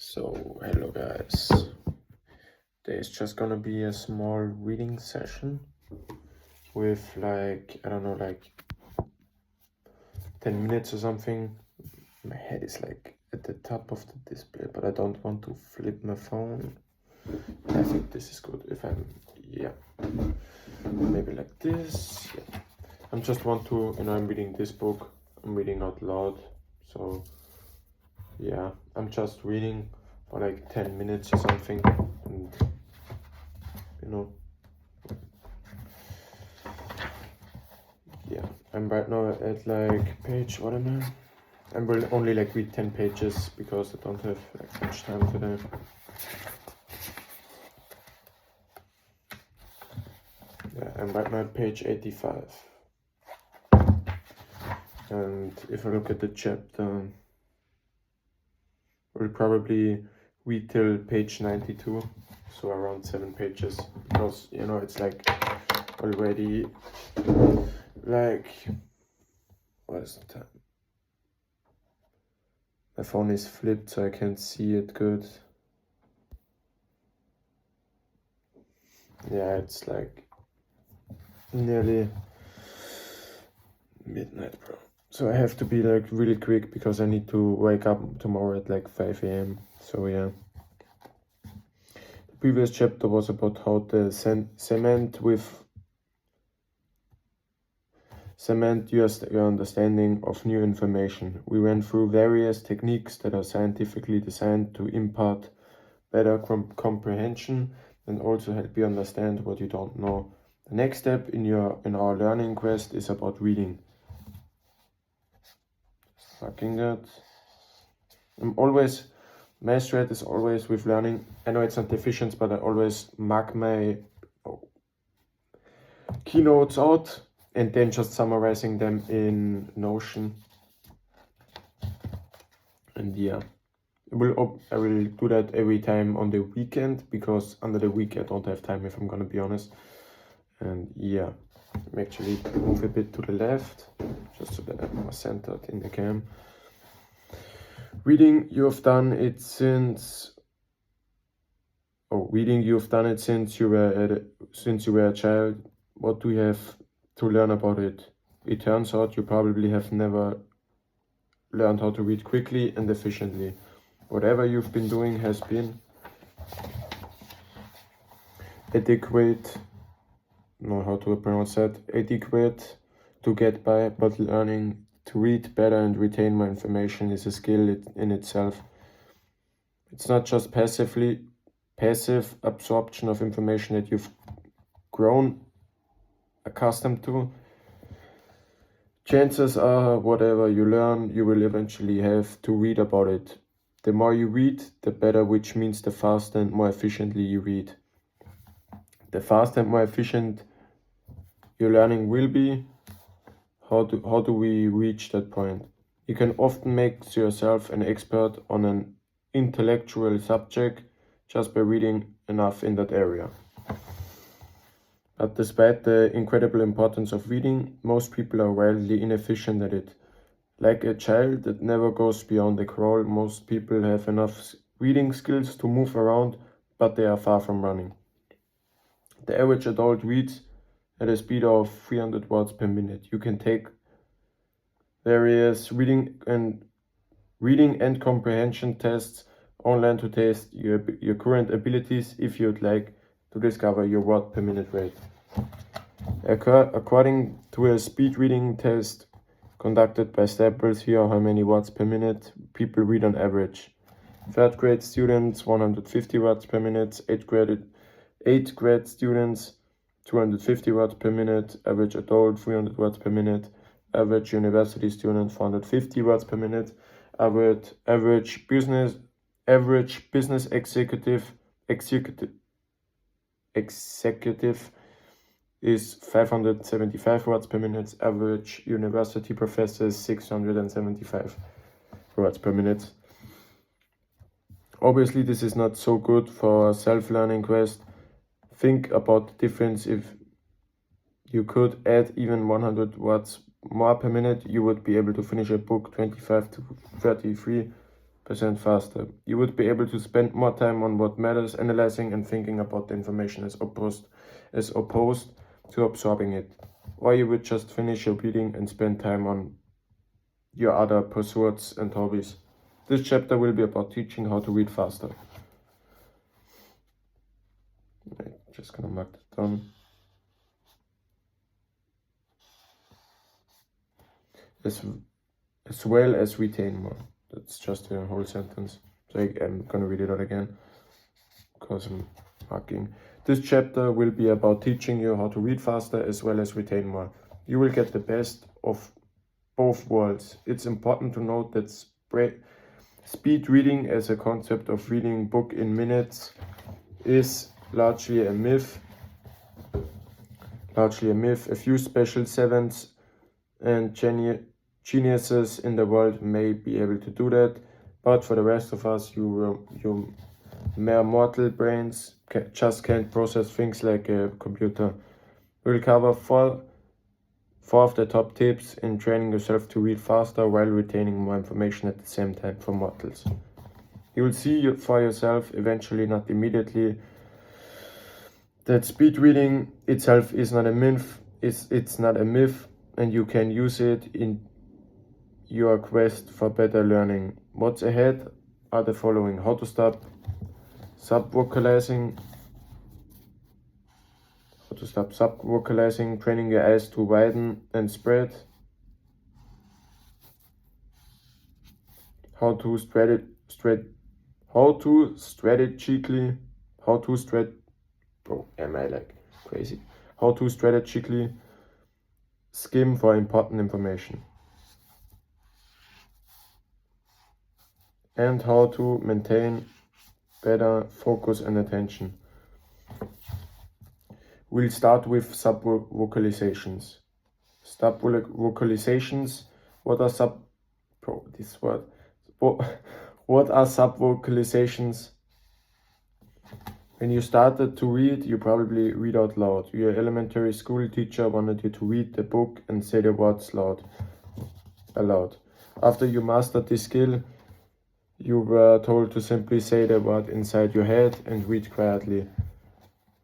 So, hello guys. There's just gonna be a small reading session with like 10 minutes or something. My head is like at the top of the display, but I don't want to flip my phone. I think this is good if maybe like this. Yeah. I just want to, I'm reading this book, I'm reading out loud. So yeah, I'm just reading for like 10 minutes or something, and yeah, I'm right now at like page, what am I? I will only like read 10 pages because I don't have like much time today. Yeah, I'm right now at page 85. And if I look at the chapter, we'll probably read till page 92, so around 7 pages, because it's like already like, what is the time? My phone is flipped so I can't see it good. Yeah, it's like nearly midnight, bro. So I have to be like really quick because I need to wake up tomorrow at like 5 a.m. So yeah. The previous chapter was about how to cement your understanding of new information. We went through various techniques that are scientifically designed to impart better comprehension and also help you understand what you don't know. The next step in our learning quest is about reading. Fucking that. My strat is always with learning. I know it's not efficient, but I always mark my keynotes out and then just summarizing them in Notion. And yeah, I will do that every time on the weekend, because under the week I don't have time, if I'm gonna be honest. And yeah, I'm actually move a bit to the left just so that I'm more centered in the cam. Reading, you've done it since you were a child. What do you have to learn about it? It turns out you probably have never learned how to read quickly and efficiently. Whatever you've been doing has been adequate to get by, but learning to read better and retain more information is a skill in itself. It's not just passive absorption of information that you've grown accustomed to. Chances are whatever you learn, you will eventually have to read about it. The more you read, the better, which means the faster and more efficiently you read. The faster and more efficient your learning will be. How do we reach that point? You can often make yourself an expert on an intellectual subject just by reading enough in that area. But despite the incredible importance of reading, most people are wildly inefficient at it. Like a child that never goes beyond the crawl, most people have enough reading skills to move around, but they are far from running. The average adult reads at a speed of 300 words per minute. You can take various reading and comprehension tests online to test your current abilities if you'd like to discover your word per minute rate. According to a speed reading test conducted by Staples, here are how many words per minute people read on average. 3rd grade students 150 words per minute, 8th grade students 250 words per minute, average adult 300 words per minute, average university student 450 words per minute, average business executive is 575 words per minute, average university professor is 675 words per minute. Obviously, this is not so good for a self-learning quest. Think about the difference. If you could add even 100 words more per minute, you would be able to finish a book 25 to 33% faster. You would be able to spend more time on what matters, analyzing and thinking about the information as opposed to absorbing it. Or you would just finish your reading and spend time on your other pursuits and hobbies. This chapter will be about teaching how to read faster. I'm just gonna mark that down. As well as retain more. That's just a whole sentence. So I'm gonna read it out again because I'm marking. This chapter will be about teaching you how to read faster as well as retain more. You will get the best of both worlds. It's important to note that speed reading as a concept of reading a book in minutes is largely a myth. A few special savants and geniuses in the world may be able to do that, but for the rest of us, you mere mortal brains just can't process things like a computer. We'll cover four of the top tips in training yourself to read faster while retaining more information at the same time for mortals. You will see for yourself, eventually, not immediately, that speed reading itself is not a myth. It's not a myth, and you can use it in your quest for better learning. What's ahead are the following: how to stop subvocalizing, training your eyes to widen and spread, how to strategically skim for important information, and how to maintain better focus and attention. We'll start with subvocalizations. What are subvocalizations? When you started to read, you probably read out loud. Your elementary school teacher wanted you to read the book and say the words aloud. After you mastered this skill, you were told to simply say the word inside your head and read quietly.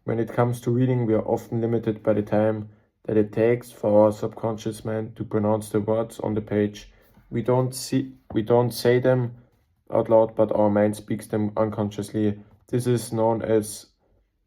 When it comes to reading, we are often limited by the time that it takes for our subconscious mind to pronounce the words on the page. We don't say them out loud, but our mind speaks them unconsciously. This is known as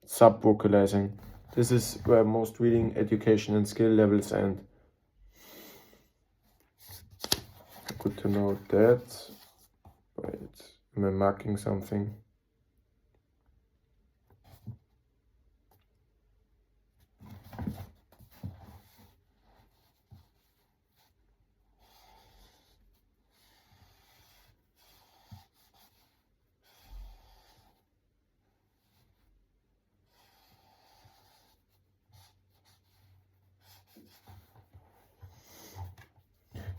subvocalizing. This is where most reading, education, and skill levels end. Good to know that. Wait, am I marking something?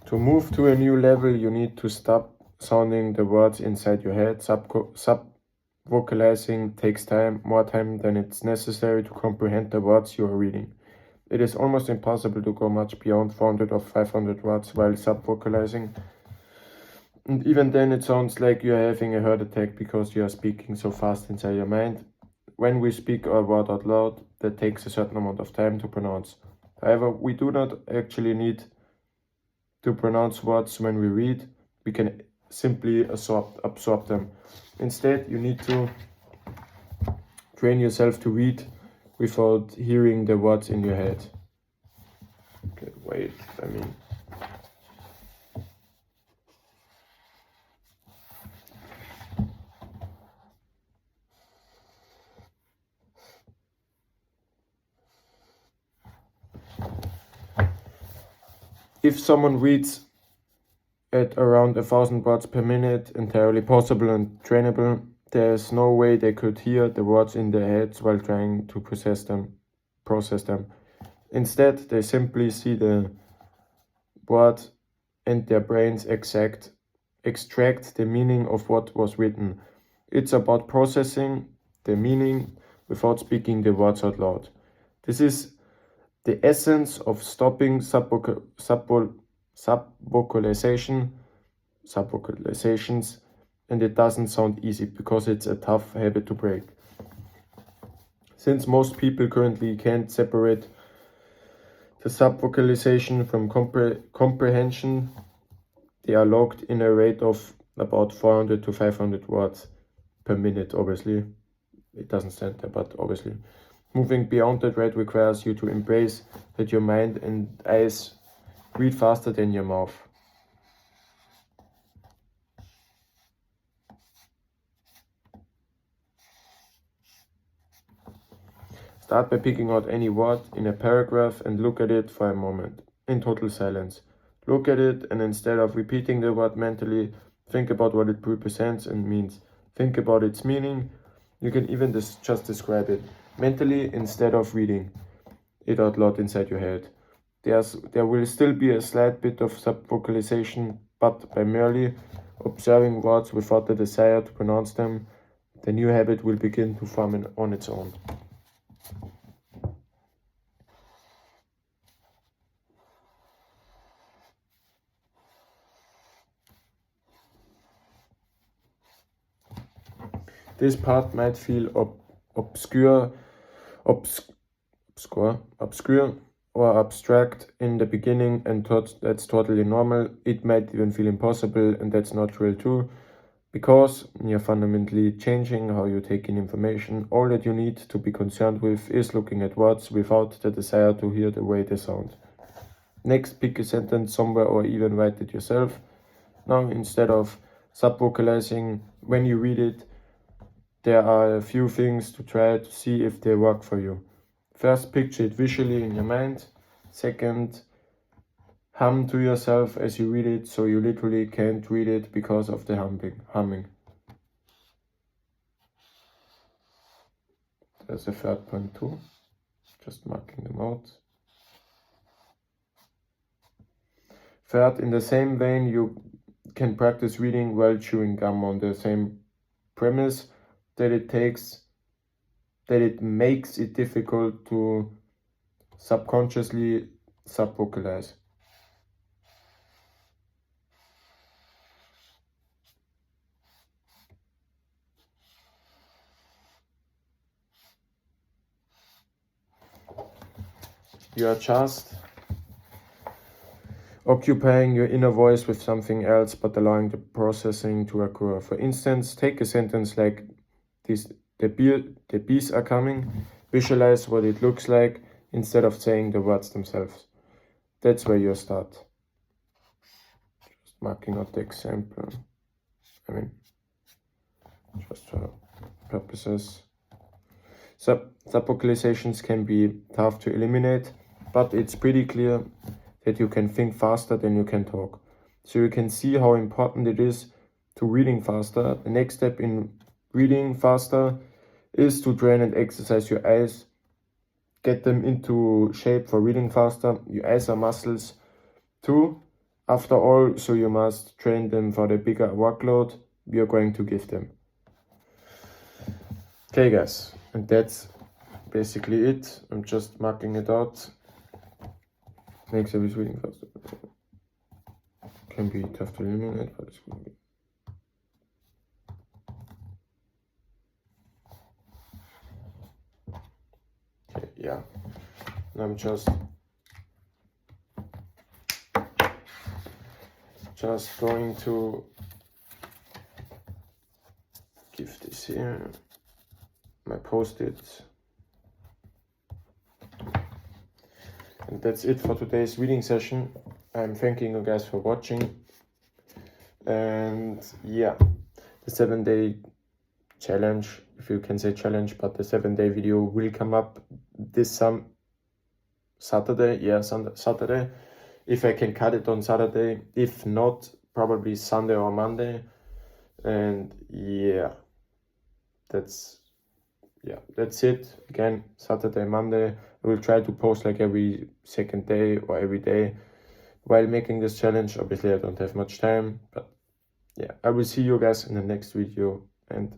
To move to a new level, you need to stop sounding the words inside your head. Subvocalizing takes more time than it's necessary to comprehend the words you are reading. It is almost impossible to go much beyond 400 or 500 words while subvocalizing. And even then it sounds like you are having a heart attack because you are speaking so fast inside your mind. When we speak a word out loud, that takes a certain amount of time to pronounce. However, we do not actually need to pronounce words when we read. We can simply absorb them. Instead, you need to train yourself to read without hearing the words in your head. Okay, wait, if someone reads at around 1,000 words per minute, entirely possible and trainable, there's no way they could hear the words in their heads while trying to process them. Instead, they simply see the word and their brains extract the meaning of what was written. It's about processing the meaning without speaking the words out loud. This is the essence of stopping subvocalizations. and it doesn't sound easy because it's a tough habit to break. Since most people currently can't separate the subvocalization from comprehension, they are locked in a rate of about 400 to 500 words per minute, obviously. It doesn't stand there, but obviously. Moving beyond that rate requires you to embrace that your mind and eyes read faster than your mouth. Start by picking out any word in a paragraph and look at it for a moment, in total silence. Look at it, and instead of repeating the word mentally, think about what it represents and means. Think about its meaning. You can even just describe it mentally instead of reading it out loud inside your head. There will still be a slight bit of subvocalization, but by merely observing words without the desire to pronounce them, the new habit will begin to form on its own. This part might feel obscure or abstract in the beginning, and that's totally normal. It might even feel impossible, and that's not real too, because you're fundamentally changing how you take in information. All that you need to be concerned with is looking at words without the desire to hear the way they sound. Next, pick a sentence somewhere or even write it yourself. Now, instead of subvocalizing when you read it, there are a few things to try to see if they work for you. First, picture it visually in your mind. Second, hum to yourself as you read it, so you literally can't read it because of the humming. There's a third point too, just marking them out. Third, in the same vein, you can practice reading while chewing gum on the same premise that it makes it difficult to subconsciously subvocalize. You are just occupying your inner voice with something else, but allowing the processing to occur. For instance, take a sentence like this: the bees are coming. Visualize what it looks like instead of saying the words themselves. That's where you start. Just marking out the example. Just for purposes. Subvocalizations can be tough to eliminate, but it's pretty clear that you can think faster than you can talk. So you can see how important it is to reading faster. The next step in reading faster is to train and exercise your eyes. Get them into shape for reading faster. Your eyes are muscles too, after all, so you must train them for the bigger workload you're going to give them. Okay guys, and that's basically it. I'm just marking it out. Makes every reading faster. Can be tough to eliminate, but it's going to be. Okay, yeah. And I'm just going to give this here my post-it. And that's it for today's reading session. I'm thanking you guys for watching. And yeah, the 7-day challenge, if you can say challenge, but the 7-day video will come up this Saturday. Yeah, Saturday. If I can cut it on Saturday. If not, probably Sunday or Monday. And yeah, that's it. Again, Saturday, Monday. I will try to post like every second day or every day while making this challenge. Obviously, I don't have much time, but yeah, I will see you guys in the next video, and